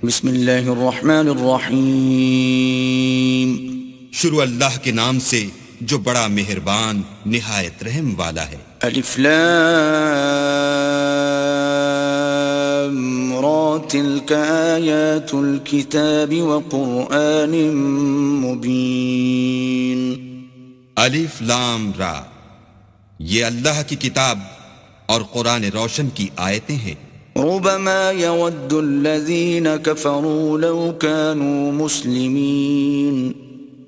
بسم اللہ الرحمن الرحیم. شروع اللہ کے نام سے جو بڑا مہربان نہایت رحم والا ہے. الف لام را تلک آیات الکتاب وقرآن مبین. الف لام را، یہ اللہ کی کتاب اور قرآن روشن کی آیتیں ہیں. ربما يود الذين كفروا لو كانوا مسلمين.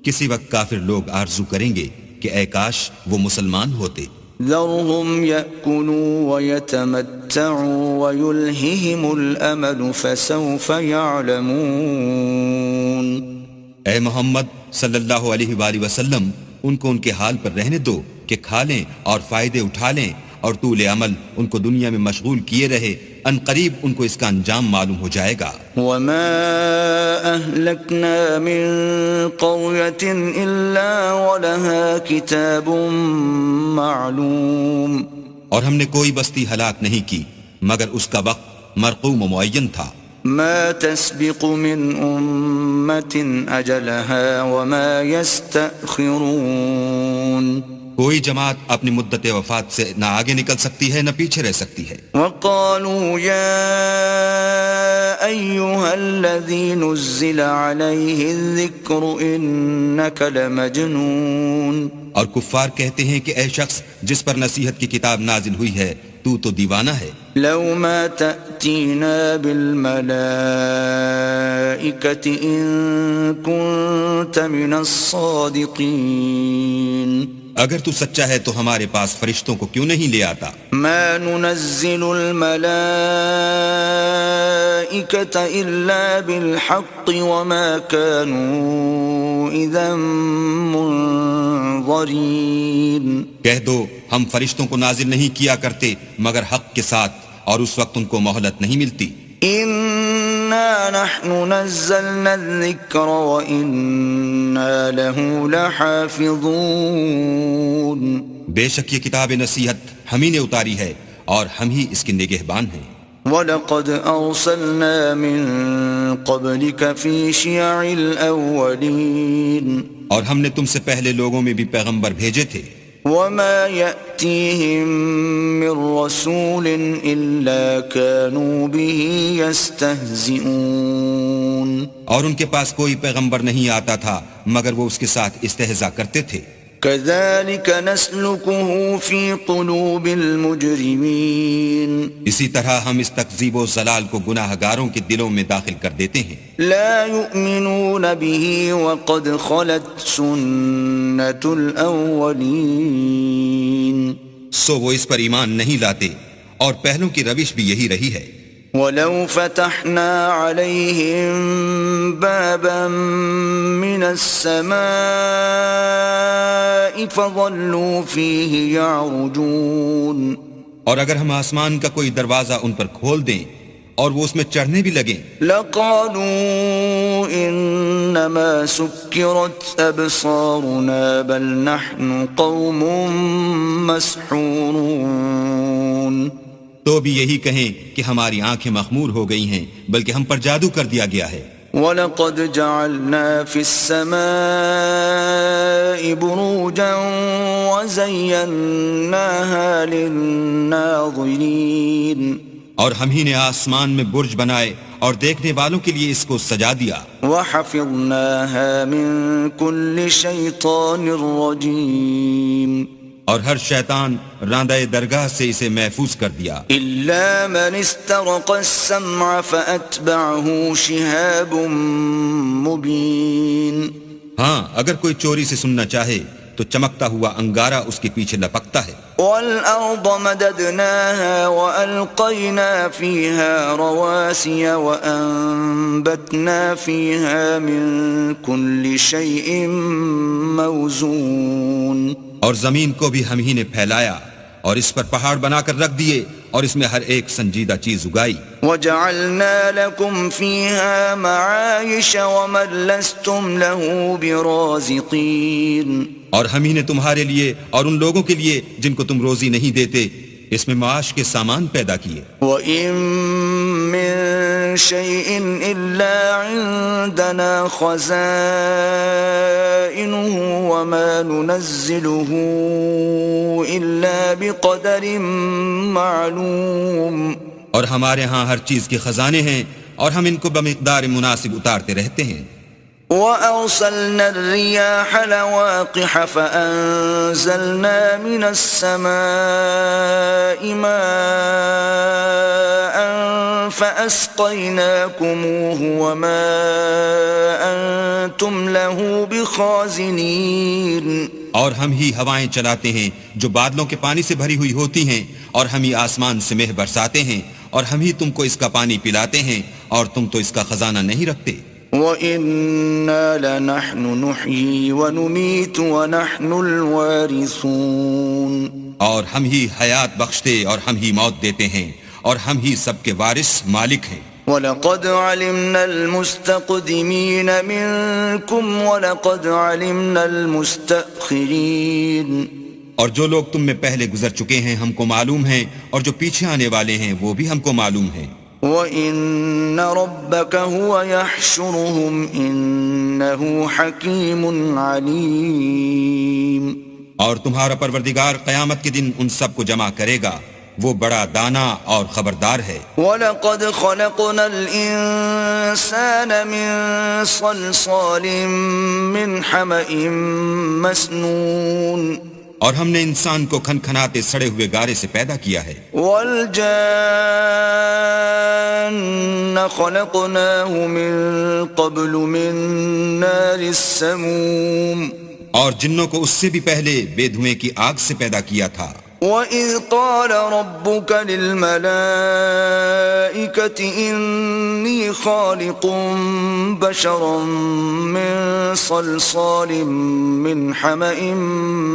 کسی وقت کافر لوگ آرزو کریں گے کہ اے کاش وہ مسلمان ہوتے. ذرهم يأكلوا ويتمتعوا ويلههم الأمل فسوف يعلمون. اے محمد صلی اللہ علیہ وآلہ وسلم، ان کو ان کے حال پر رہنے دو کہ کھا لیں اور فائدے اٹھا لیں، اور طول عمل ان کو دنیا میں مشغول کیے رہے. ان قریب ان کو اس کا انجام معلوم ہو جائے گا. وما أهلكنا من قرية إلا ولها كتاب معلوم. اور ہم نے کوئی بستی ہلاک نہیں کی مگر اس کا وقت مرقوم و معین تھا. ما تسبق من أمة أجلها وما يستأخرون. کوئی جماعت اپنی مدت وفات سے نہ آگے نکل سکتی ہے نہ پیچھے رہ سکتی ہے. وقالوا يا أيها الذي نزل عليه الذكر إنك لمجنون. اور کفار کہتے ہیں کہ اے شخص جس پر نصیحت کی کتاب نازل ہوئی ہے تو دیوانہ ہے. لو ما تأتينا بالملائكة إن كنت من الصادقين. اگر تو سچا ہے تو ہمارے پاس فرشتوں کو کیوں نہیں لے آتا. ما ننزل الملائكة إلا بالحق وما كانوا إذا منظرين. کہہ دو ہم فرشتوں کو نازل نہیں کیا کرتے مگر حق کے ساتھ، اور اس وقت ان کو مہلت نہیں ملتی. إنا نحن نزلنا الذكر وإنا له لحافظون. بے شک یہ کتاب نصیحت ہم ہی نے اتاری ہے اور ہم ہی اس کے نگہبان ہیں. وَلَقَدْ أَرْسَلْنَا مِن قَبْلِكَ فِي شِيَعِ الْأَوَّلِينَ. اور ہم نے تم سے پہلے لوگوں میں بھی پیغمبر بھیجے تھے. وَمَا يَأْتِيهِم مِّن رَّسُولٍ إِلَّا كَانُوا بِهِ يَسْتَهْزِئُونَ. اور ان کے پاس کوئی پیغمبر نہیں آتا تھا مگر وہ اس کے ساتھ استہزاء کرتے تھے. كَذَلِكَ نَسْلُكُهُ فِي قُلُوبِ الْمُجْرِمِينَ. اسی طرح ہم اس تکذیب و ضلال کو گناہ گاروں کے دلوں میں داخل کر دیتے ہیں. لا يؤمنون به وقد خلت سنة الأولين. سو وہ اس پر ایمان نہیں لاتے اور پہلوں کی روش بھی یہی رہی ہے. ولو فتحنا عليهم بابا من السماء فظلوا فيه يعرجون. اور اگر ہم آسمان کا کوئی دروازہ ان پر کھول دیں اور وہ اس میں چڑھنے بھی لگیں لقالوا انما سكرت ابصارنا بل نحن قوم مسحورون. تو بھی یہی کہیں کہ ہماری آنکھیں مخمور ہو گئی ہیں بلکہ ہم پر جادو کر دیا گیا ہے. وَلَقَدْ جَعَلْنَا فِي السَّمَاءِ بُرُوجًا وَزَيَّنَّاهَا لِلنَّاظِرِينَ. اور ہم ہی نے آسمان میں برج بنائے اور دیکھنے والوں کے لیے اس کو سجا دیا. وَحَفِظْنَاهَا مِن كُلِّ شَيْطَانٍ رَّجِيمٍ. اور ہر شیطان راندہ درگاہ سے اسے محفوظ کر دیا. إِلَّا مَنِ اسْتَرَقَ السَّمْعَ فَأَتْبَعَهُ شِهَابٌ مُّبِينٌ. ہاں اگر کوئی چوری سے سننا چاہے تو چمکتا ہوا انگارہ اس کے پیچھے لپکتا ہے. وَالْأَرْضَ مَدَدْنَاهَا وَأَلْقَيْنَا فِيهَا رَوَاسِيَ وَأَنبَتْنَا فِيهَا مِن كُلِّ شَيْءٍ مَّوْزُونٍ. اور زمین کو بھی ہم ہی نے پھیلایا اور اس پر پہاڑ بنا کر رکھ دیے اور اس میں ہر ایک سنجیدہ چیز اگائی. وَجَعَلْنَا لَكُمْ فِيهَا مَعَايِشَ وَمَن لَّسْتُمْ لَهُ بِرَازِقِينَ. اور ہم ہی نے تمہارے لیے اور ان لوگوں کے لیے جن کو تم روزی نہیں دیتے اس میں معاش کے سامان پیدا کیے. وَإِن مِّن شَيْءٍ إِلَّا عِندَنَا خَزَائِنُهُ وَمَا نُنَزِّلُهُ إِلَّا بِقَدَرٍ مَّعْلُومٍ. اور ہمارے ہاں ہر چیز کے خزانے ہیں اور ہم ان کو بمقدار مناسب اتارتے رہتے ہیں. وَأَرْسَلْنَا الرِّيَاحَ لَوَاقِحَ فَأَنزَلْنَا مِنَ السَّمَاءِ مَاءً فَأَسْقَيْنَاكُمُوهُ وَمَا أَنْتُمْ لَهُ بِخَازِنِينَ. اور ہم ہی ہوائیں چلاتے ہیں جو بادلوں کے پانی سے بھری ہوئی ہوتی ہیں، اور ہم ہی آسمان سے مہ برساتے ہیں، اور ہم ہی تم کو اس کا پانی پلاتے ہیں، اور تم تو اس کا خزانہ نہیں رکھتے. وَإِنَّا لَنَحْنُ نُحْيِي وَنُمِيتُ وَنَحْنُ الْوَارِثُونَ. اور ہم ہی حیات بخشتے اور ہم ہی موت دیتے ہیں، اور ہم ہی سب کے وارث مالک ہیں. وَلَقَدْ عَلِمْنَا الْمُسْتَقْدِمِينَ مِنْكُمْ وَلَقَدْ عَلِمْنَا الْمُسْتَأْخِرِينَ. اور جو لوگ تم میں پہلے گزر چکے ہیں ہم کو معلوم ہیں، اور جو پیچھے آنے والے ہیں وہ بھی ہم کو معلوم ہیں. وَإِنَّ رَبَّكَ هُوَ يَحْشُرُهُمْ إِنَّهُ حَكِيمٌ عَلِيمٌ. اور تمہارا پروردگار قیامت کے دن ان سب کو جمع کرے گا، وہ بڑا دانا اور خبردار ہے. وَلَقَدْ خَلَقْنَا الْإِنسَانَ مِنْ صَلْصَالٍ مِّنْ حَمَإٍ مَسْنُونٍ. اور ہم نے انسان کو کھنکھناتے سڑے ہوئے گارے سے پیدا کیا ہے. وَالْجَانَّ خَلَقْنَاهُ مِنْ قَبْلُ مِنْ نَارِ السَّمُومِ. اور جنوں کو اس سے بھی پہلے بے دھوئیں کی آگ سے پیدا کیا تھا. وَإِذْ قَالَ رَبُّكَ لِلْمَلَائِكَةِ إِنِّي خَالِقٌ بَشَرًا مِّن صَلْصَالٍ مِّنْ حَمَإٍ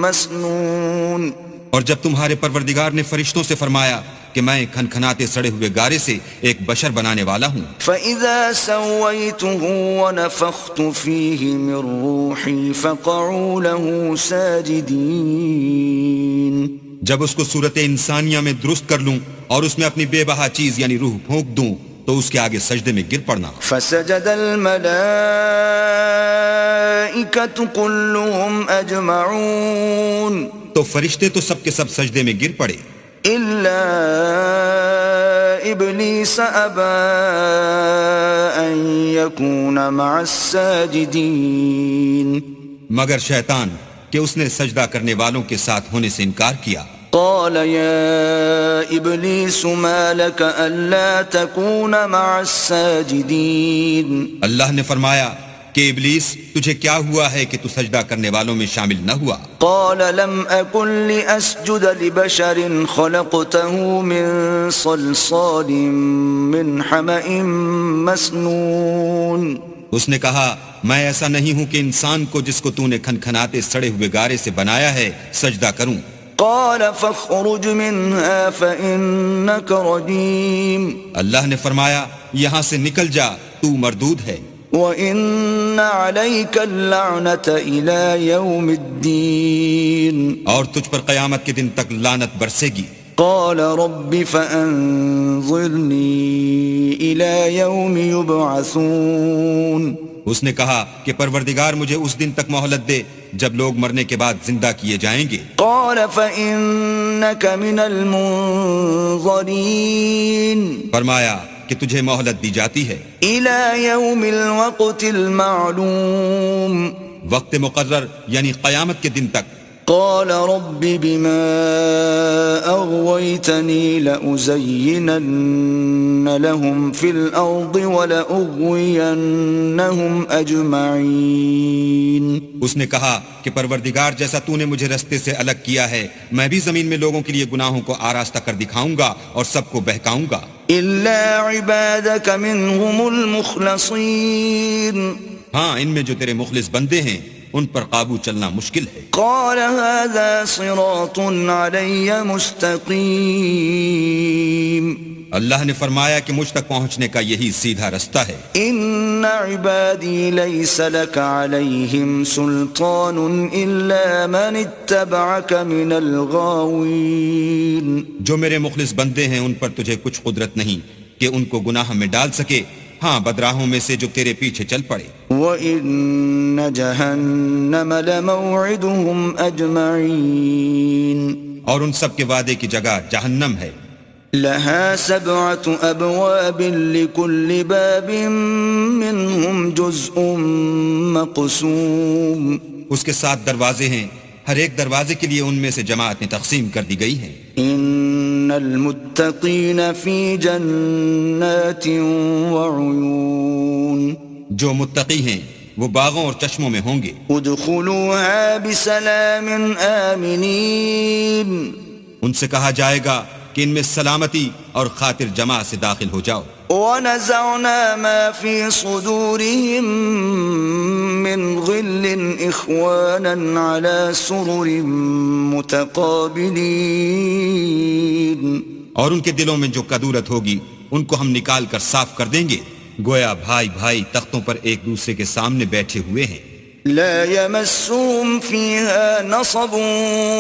مَسْنُونٍ. اور جب تمہارے پروردگار نے فرشتوں سے فرمایا کہ میں کھنکھناتے سڑے ہوئے گارے سے ایک بشر بنانے والا ہوں. فَإِذَا سَوَّيْتُهُ وَنَفَخْتُ فِيهِ مِن رُّوحِي فَقَعُوا لَهُ سَاجِدِينَ. جب اس کو صورت انسانیہ میں درست کر لوں اور اس میں اپنی بے بہا چیز یعنی روح پھونک دوں تو اس کے آگے سجدے میں گر پڑنا. فَسَجَدَ الْمَلَائِكَةُ كُلُّهُمْ أَجْمَعُونَ. تو فرشتے تو سب کے سب سجدے میں گر پڑے إِلَّا إِبْلِيسَ أَبَى أَن يَكُونَ مَعَ السَّاجِدِينَ. مگر شیطان کہ اس نے سجدہ کرنے والوں کے ساتھ ہونے سے انکار کیا. قال يا إبليس ما لك ألا تكون مع الساجدين. اللہ نے فرمایا کہ ابلیس تجھے کیا ہوا ہے کہ تو سجدہ کرنے والوں میں شامل نہ ہوا؟ قال لم أكن لأسجد لبشر خلقته من صلصال من حمأ مسنون. اس نے کہا میں ایسا نہیں ہوں کہ انسان کو جس کو تو نے کھنکھناتے سڑے ہوئے گارے سے بنایا ہے سجدہ کروں. قال فاخرج منها فإنك رجيم. اللہ نے فرمایا یہاں سے نکل جا تو مردود ہے. وَإِنَّ عَلَيْكَ اللَّعْنَةَ إِلَى يَوْمِ الدِّينِ. اور تجھ پر قیامت کے دن تک لعنت برسے گی. قال رب فأنظرني إلى يوم يبعثون. اس نے کہا کہ پروردگار مجھے اس دن تک مہلت دے جب لوگ مرنے کے بعد زندہ کیے جائیں گے. قال فإنك من المنظرين. فرمایا کہ تجھے مہلت دی جاتی ہے إلى يوم الوقت المعلوم. وقت مقرر یعنی قیامت کے دن تک. قال رب بما أغويتني لأزينن لهم في الأرض ولأغوينهم أجمعين. اس نے کہا کہ پروردگار جیسا تو نے مجھے رستے سے الگ کیا ہے میں بھی زمین میں لوگوں کے لیے گناہوں کو آراستہ کر دکھاؤں گا اور سب کو بہکاؤں گا. إلا عبادك منهم المخلصين. ہاں ان میں جو تیرے مخلص بندے ہیں ان پر قابو چلنا مشکل ہے. قال هذا صراط علي مستقيم. اللہ نے فرمایا کہ مجھ تک پہنچنے کا یہی سیدھا رستہ ہے. ان عبادی لیس لک علیہم سلطان الا من اتبعک من الغاوین. جو میرے مخلص بندے ہیں ان پر تجھے کچھ قدرت نہیں کہ ان کو گناہ میں ڈال سکے، ہاں بدراہوں میں سے جو تیرے پیچھے چل پڑے. وَإِنَّ جَهَنَّمَ لَمَوْعِدُهُمْ أَجْمَعِينَ. اور ان سب کے وعدے کی جگہ جہنم ہے. لَهَا سَبْعَةُ أَبْوَابٍ لِكُلِّ بَابٍ مِّنْهُمْ جُزْءٌ مَّقْسُومٌ. اس کے 7 دروازے ہیں، ہر ایک دروازے کے لیے ان میں سے جماعتیں تقسیم کر دی گئی ہیں. ان المتقین فی جنات وعیون. جو متقی ہیں وہ باغوں اور چشموں میں ہوں گے. ادخلوها بسلام آمنین. ان سے کہا جائے گا کہ ان میں سلامتی اور خاطر جماع سے داخل ہو جاؤ. ونزعنا ما في صدورهم من غل إخوانا على سرر متقابلين. اور ان کے دلوں میں جو کدورت ہوگی ان کو ہم نکال کر صاف کر دیں گے، گویا بھائی بھائی تختوں پر ایک دوسرے کے سامنے بیٹھے ہوئے ہیں. لا يمسهم فيها نصب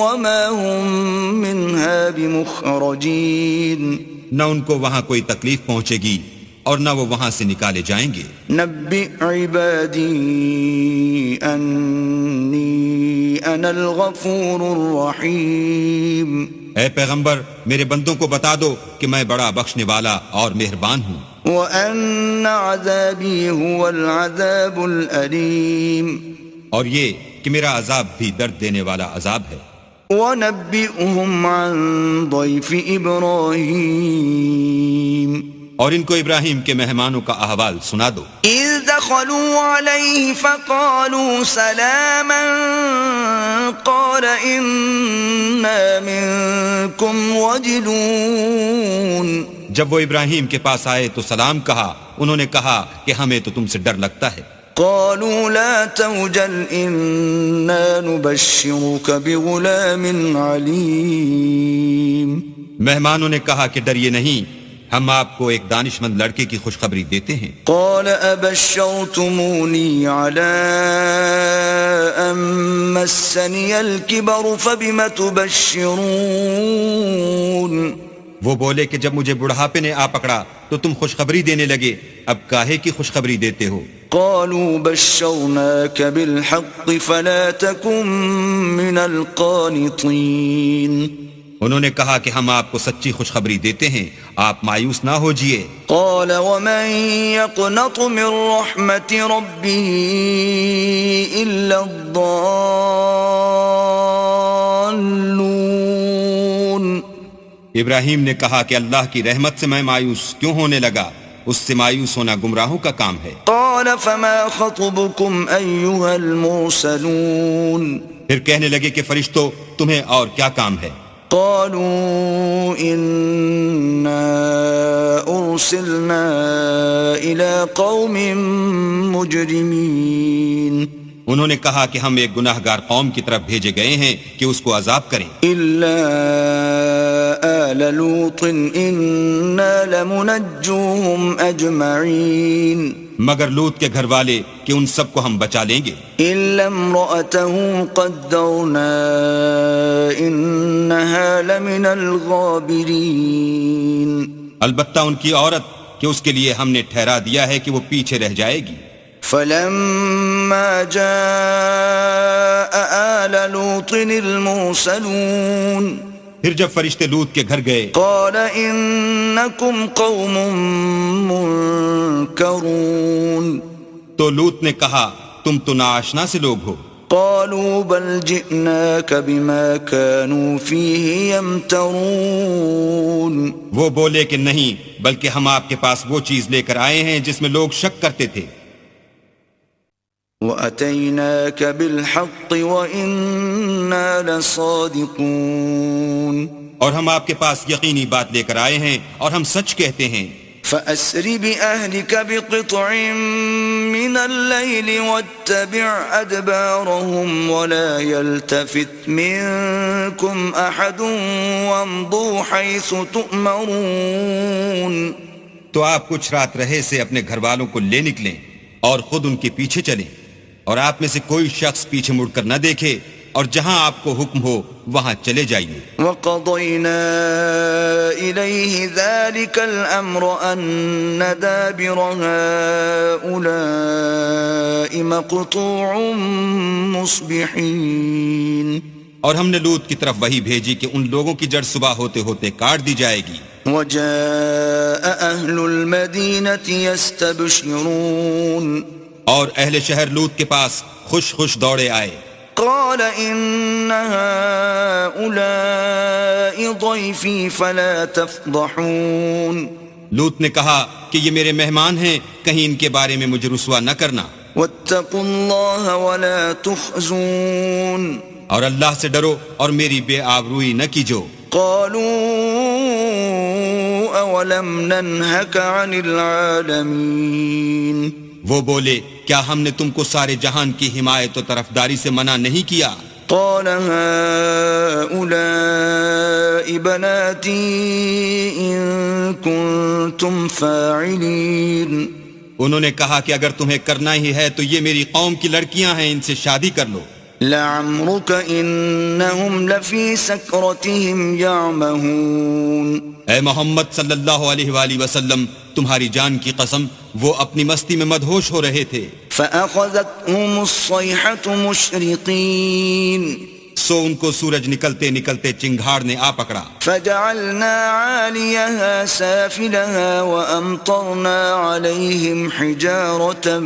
وما هم منها بمخرجين. نہ ان کو وہاں کوئی تکلیف پہنچے گی اور نہ وہ وہاں سے نکالے جائیں گے. نبئ عبادی انی انا الغفور الرحیم. اے پیغمبر میرے بندوں کو بتا دو کہ میں بڑا بخشنے والا اور مہربان ہوں. وَأَنَّ عَذَابِي هُوَ الْعَذَابُ الْأَلِيمُ. اور یہ کہ میرا عذاب بھی درد دینے والا عذاب ہے. وَنَبِّئْهُمْ عَنْ ضَيْفِ إِبْرَاهِيمَ. اور ان کو ابراہیم کے مہمانوں کا احوال سنا دو. إِذْ دَخَلُوا عَلَيْهِ فَقَالُوا سَلَامًا قَالَ إِنَّا مِنْكُمْ وَجِلُونَ. جب وہ ابراہیم کے پاس آئے تو سلام کہا، انہوں نے کہا کہ ہمیں تو تم سے ڈر لگتا ہے. قالوا لا توجل إنا نبشرك بغلام عليم. مہمانوں نے کہا کہ ڈریے نہیں، ہم آپ کو ایک دانش مند لڑکے کی خوشخبری دیتے ہیں. قال أبشرتموني على أن مسني الكبر فبم تبشرون. وہ بولے کہ جب مجھے بڑھاپے نے آ پکڑا تو تم خوشخبری دینے لگے، اب کاہے کی خوشخبری دیتے ہو؟ قالوا بشرناك بالحق فلا تكن من القانطين. انہوں نے کہا کہ ہم آپ کو سچی خوشخبری دیتے ہیں، آپ مایوس نہ ہوجئے. قال ومن يقنط من رحمة ربه إلا الضالون. ابراہیم نے کہا کہ اللہ کی رحمت سے میں مایوس کیوں ہونے لگا؟ اس سے مایوس ہونا گمراہوں کا کام ہے. قال فما خطبكم أيها المرسلون. پھر کہنے لگے کہ فرشتوں تمہیں اور کیا کام ہے؟ قالوا إنا أرسلنا إلى قوم مجرمين. انہوں نے کہا کہ ہم ایک گناہ گار قوم کی طرف بھیجے گئے ہیں کہ اس کو عذاب کریں. إلا آل لوط إنا لمنجوهم أجمعين. مگر لوط کے گھر والے کہ ان سب کو ہم بچا لیں گے. إلا امرأته قدرنا إنها لمن الغابرين. البتہ ان کی عورت کہ اس کے لیے ہم نے ٹھہرا دیا ہے کہ وہ پیچھے رہ جائے گی. فلما جاء آل لوط المرسلون. پھر جب فرشتے لوط کے گھر گئے قال إنكم قوم منكرون. تو لوط نے کہا تم تو ناآشنا سے لوگ ہو. قالوا بل جئناك بما كانوا فيه يمترون. وہ بولے کہ نہیں، بلکہ ہم آپ کے پاس وہ چیز لے کر آئے ہیں جس میں لوگ شک کرتے تھے. وَأَتَيْنَاكَ بِالْحَقِّ وَإِنَّا لَصَادِقُونَ. اور ہم آپ کے پاس یقینی بات لے کر آئے ہیں اور ہم سچ کہتے ہیں. فأسر بأهلك بقطع من الليل واتبع أدبارهم ولا يلتفت منكم أحد وامضوا حيث تؤمرون. تو آپ کچھ رات رہے سے اپنے گھر والوں کو لے نکلیں اور خود ان کے پیچھے چلیں، اور آپ میں سے کوئی شخص پیچھے مڑ کر نہ دیکھے، اور جہاں آپ کو حکم ہو وہاں چلے جائیے. وَقَضَيْنَا إِلَيْهِ ذَلِكَ الْأَمْرَ أَنَّ دَابِرَ هَؤُلَاءِ مَقْطُوعٌ مُصْبِحِينَ. اور ہم نے لوط کی طرف وحی بھیجی کہ ان لوگوں کی جڑ صبح ہوتے ہوتے کاٹ دی جائے گی. وَجَاءَ أَهْلُ الْمَدِينَةِ يَسْتَبْشِرُونَ. اور اہل شہر لوط کے پاس خوش خوش دوڑے آئے. قال إن هؤلاء ضيفي فلا تفضحون. لوط نے کہا کہ یہ میرے مہمان ہیں، کہیں ان کے بارے میں مجھے رسوا نہ کرنا. واتقوا الله ولا تخزون. اور اللہ سے ڈرو اور میری بے آبروئی نہ کیجو. قالوا أولم ننهك عن العالمين. وہ بولے کیا ہم نے تم کو سارے جہان کی حمایت و طرفداری سے منع نہیں کیا؟ قال هؤلاء بناتي إن كنتم فاعلين. انہوں نے کہا کہ اگر تمہیں کرنا ہی ہے تو یہ میری قوم کی لڑکیاں ہیں، ان سے شادی کر لو. لعمرك إنهم لفي سكرتهم يعمهون. اے محمد صلی اللہ علیہ وآلہ وسلم، تمہاری جان کی قسم وہ اپنی مستی میں مدہوش ہو رہے تھے. فأخذتهم الصيحة مشرقين. سو ان کو سورج نکلتے نکلتے چنگھاڑ نے آ پکڑا. فجعلنا عاليها سافلها وأمطرنا عليهم حجارة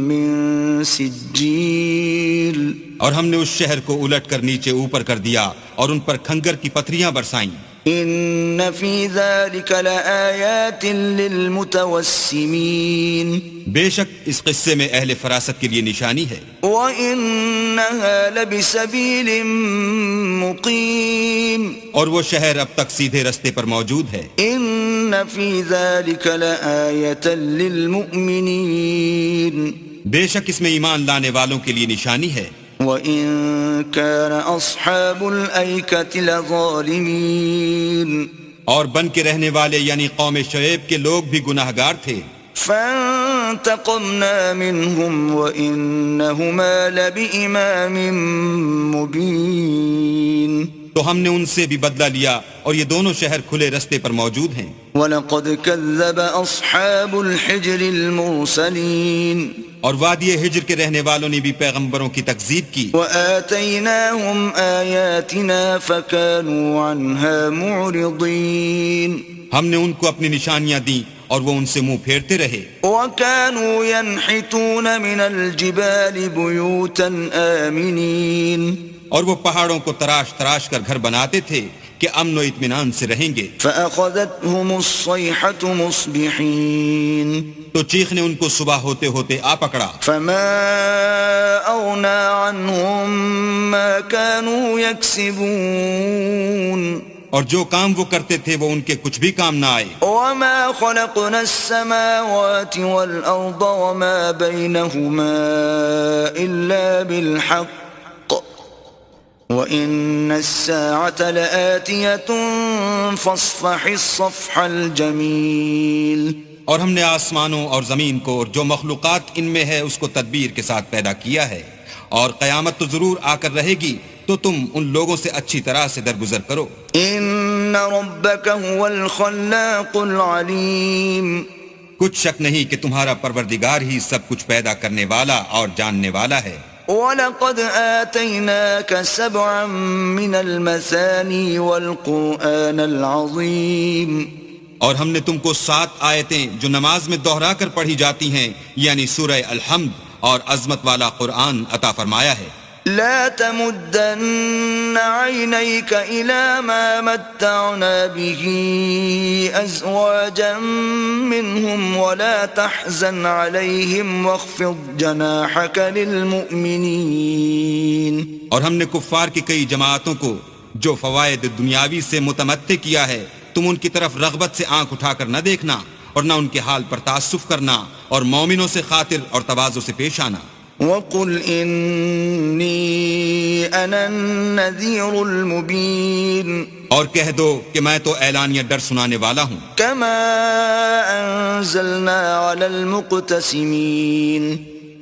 من سجيل. اور ہم نے اس شہر کو الٹ کر نیچے اوپر کر دیا اور ان پر کھنگر کی پتھریاں برسائیں. ان في ذلك لآيات للمتوسمين. بے شک اس قصے میں اہل فراست کے لیے نشانی ہے. وإنها لبسبيل مقيم. اور وہ شہر اب تک سیدھے رستے پر موجود ہے. ان في ذلك لآية للمؤمنين. بے شک اس میں ایمان لانے والوں کے لیے نشانی ہے. وَإِن كَانَ أَصْحَابُ الْأَيْكَةِ لَظَالِمِينَ. اور بن کے رہنے والے یعنی قوم شعیب کے لوگ بھی گناہگار تھے. فَانْتَقَمْنَا مِنْهُمْ وَإِنَّهُمَا لَبِإِمَامٍ مُبِينٍ. تو ہم نے ان سے بھی بدلہ لیا اور یہ دونوں شہر کھلے رستے پر موجود ہیں. وَلَقَدْ كَذَّبَ أَصْحَابُ الْحِجْرِ الْمُرْسَلِينَ. اور وادی ہجر کے رہنے والوں نے بھی پیغمبروں کی تکذیب کی. وَآتَيْنَاهُمْ آيَاتِنَا فَكَانُوا عَنْهَا مُعْرِضِينَ. ہم نے ان کو اپنی نشانیاں دیں اور وہ ان سے منہ پھیرتے رہے. وَكَانُوا يَنْحِتُونَ مِنَ الْجِبَالِ بُيُوتًا آمِنِينَ. اور وہ پہاڑوں کو تراش تراش کر گھر بناتے تھے کہ امن و اطمینان سے رہیں گے. فَأَخَذَتْهُمُ الصَّيْحَةُ مُصْبِحِينَ. تو چیخ نے ان کو صبح ہوتے ہوتے آ پکڑا. فَمَا أَغْنَى عَنْهُمْ مَا كَانُوا يَكْسِبُونَ. اور جو کام وہ کرتے تھے وہ ان کے کچھ بھی کام نہ آئے. وَمَا خَلَقْنَا السَّمَاوَاتِ وَالْأَرْضَ وَمَا بَيْنَهُمَا إِلَّا بِالْحَقِّ وَإِنَّ السَّاعَةَ لَآتِيَةٌ فَاصْفَحِ الصَّفْحَ الْجَمِيلَ. اور ہم نے آسمانوں اور زمین کو اور جو مخلوقات ان میں ہے اس کو تدبیر کے ساتھ پیدا کیا ہے، اور قیامت تو ضرور آ کر رہے گی، تو تم ان لوگوں سے اچھی طرح سے درگزر کرو. إِنَّ رَبَّكَ هُوَ الْخَلَّاقُ الْعَلِيمُ. کچھ شک نہیں کہ تمہارا پروردگار ہی سب کچھ پیدا کرنے والا اور جاننے والا ہے. وَلَقَدْ آتَيْنَاكَ سَبْعًا مِنَ الْمَثَانِي وَالْقُرْآنَ الْعَظِيمِ. اور ہم نے تم کو 7 آیتیں جو نماز میں دوہرا کر پڑھی جاتی ہیں یعنی سورہ الحمد اور عظمت والا قرآن عطا فرمایا ہے. لا تمدن عينيك إلى ما متعنا به أزواجا منهم ولا تحزن عليهم واخفض جناحك للمؤمنين. اور ہم نے کفار کی کئی جماعتوں کو جو فوائد دنیاوی سے متمتع کیا ہے، تم ان کی طرف رغبت سے آنکھ اٹھا کر نہ دیکھنا اور نہ ان کے حال پر تعصف کرنا اور مومنوں سے خاطر اور تواضع سے پیش آنا۔ وَقُلْ إِنِّي أَنَا النَّذِيرُ الْمُبِينُ، اور کہہ دو کہ میں تو اعلانیہ ڈر سنانے والا ہوں۔ كَمَا أَنزَلْنَا عَلَى الْمُقْتَسِمِينَ،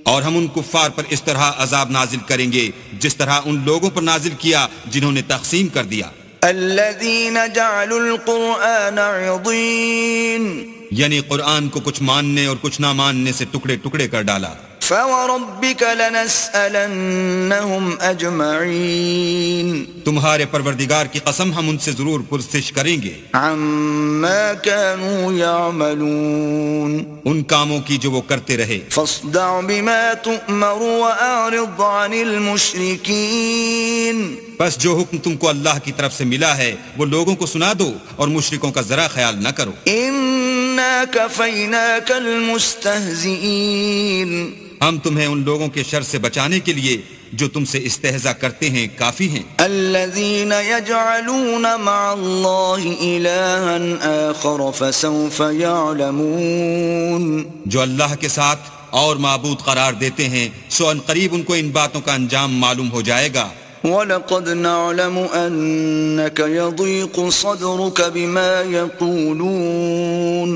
اور ہم ان کفار پر اس طرح عذاب نازل کریں گے جس طرح ان لوگوں پر نازل کیا جنہوں نے تقسیم کر دیا۔ الَّذِينَ جَعَلُوا الْقُرْآنَ عِضِينَ، یعنی قرآن کو کچھ ماننے اور کچھ نہ ماننے سے ٹکڑے ٹکڑے کر ڈالا۔ فَوَرَبِّكَ لَنَسْأَلَنَّهُمْ أَجْمَعِينَ، تمہارے پروردگار کی قسم ہم ان سے ضرور پرسش کریں گے عَمَّا كَانُوا يَعْمَلُونَ، ان کاموں کی جو وہ کرتے رہے۔ فَاصْدَعْ بِمَا تُؤْمَرُ وَأَعْرِضْ عَنِ الْمُشْرِكِينَ، بس جو حکم تم کو اللہ کی طرف سے ملا ہے وہ لوگوں کو سنا دو اور مشرکوں کا ذرا خیال نہ کرو۔ إِنَّا كَفَيْنَاكَ الْمُسْتَهْزِئِينَ، ہم تمہیں ان لوگوں کے شر سے بچانے کے لیے جو تم سے استہزاء کرتے ہیں کافی ہیں۔ الَّذِينَ يَجْعَلُونَ مَعَ اللَّهِ إِلَٰهًا آخَرَ فَسَوْفَ يَعْلَمُونَ، جو اللہ کے ساتھ اور معبود قرار دیتے ہیں سو ان قریب ان کو ان باتوں کا انجام معلوم ہو جائے گا۔ وَلَقَدْ نَعْلَمُ أَنَّكَ يَضِيقُ صَدْرُكَ بِمَا يَقُولُونَ،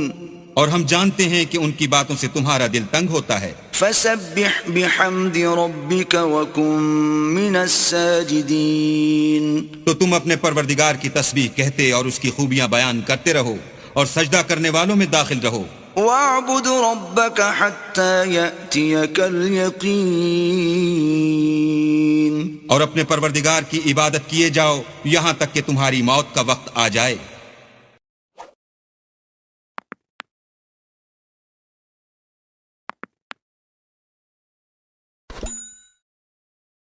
اور ہم جانتے ہیں کہ ان کی باتوں سے تمہارا دل تنگ ہوتا ہے۔ فَسَبِّحْ بِحَمْدِ رَبِّكَ وَكُن مِّنَ السَّاجِدِينَ، تو تم اپنے پروردگار کی تسبیح کہتے اور اس کی خوبیاں بیان کرتے رہو اور سجدہ کرنے والوں میں داخل رہو۔ وَاعْبُدْ رَبَّكَ حَتَّى يَأْتِيَكَ الْيَقِينُ، اور اپنے پروردگار کی عبادت کیے جاؤ یہاں تک کہ تمہاری موت کا وقت آ جائے۔